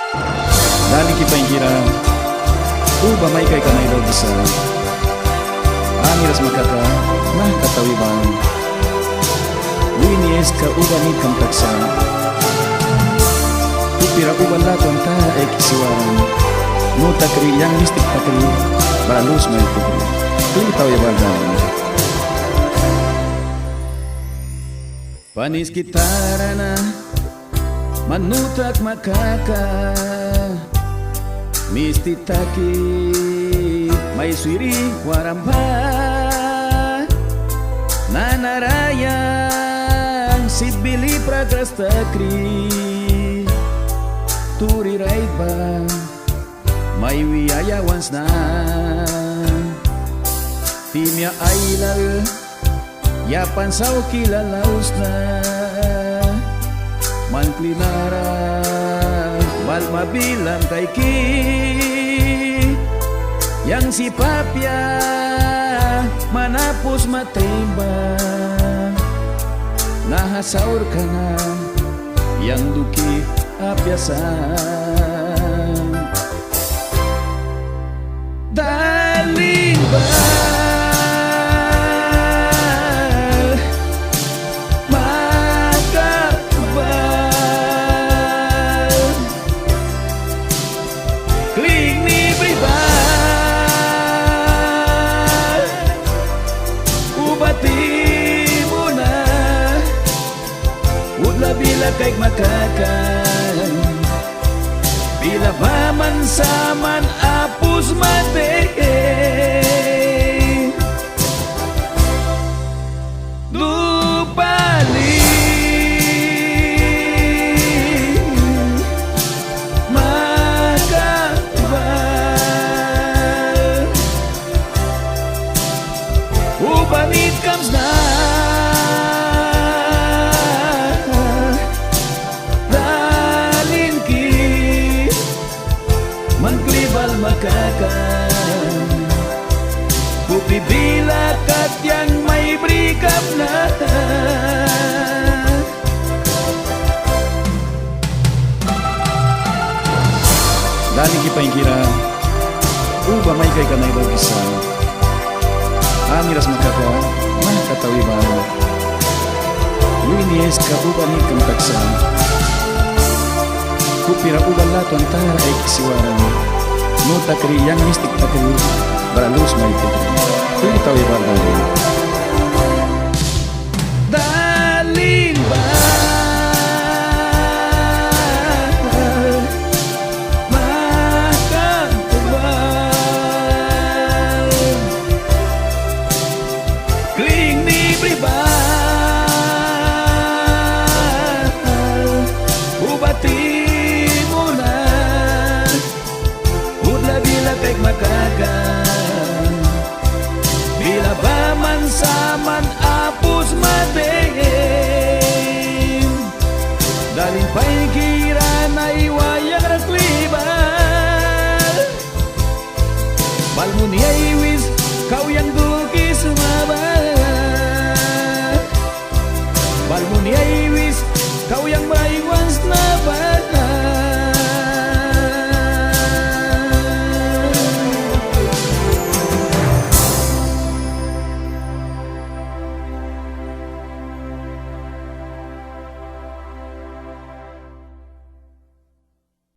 Dali kipangkira uba may kay kanay daw bisa amiras makaka nah katawiban winies ka uba ni kamtaksa upira uba laton ta ay kisiwaran no takri yang mistik takri balus may tukri klitaw yabagan panis kitarana manutak makaka misti taki may suiri waramba nanarayang sibili pragrastakri turi raiba may wiyayawans na timya ailal yapan saw kilalaus na manklinara bal mabilang kay ki yang si papya manapos matimba nahasaur ka na yang duki apyasan daling ba bila kay makakan bila mamansaman apus mate dupali makabal ubanit comes na makakan bupibila kat yang may brikap na dali kipangkira uba may kay kanay daw bisa amiras makaka nah katawiban winies ka uba ni kamtaksa kupira uba laton ta ay kisiwaran no takri yang mistik takri balus may tukri klitaw yabagan daling ba makatubal kling ni pribal ubati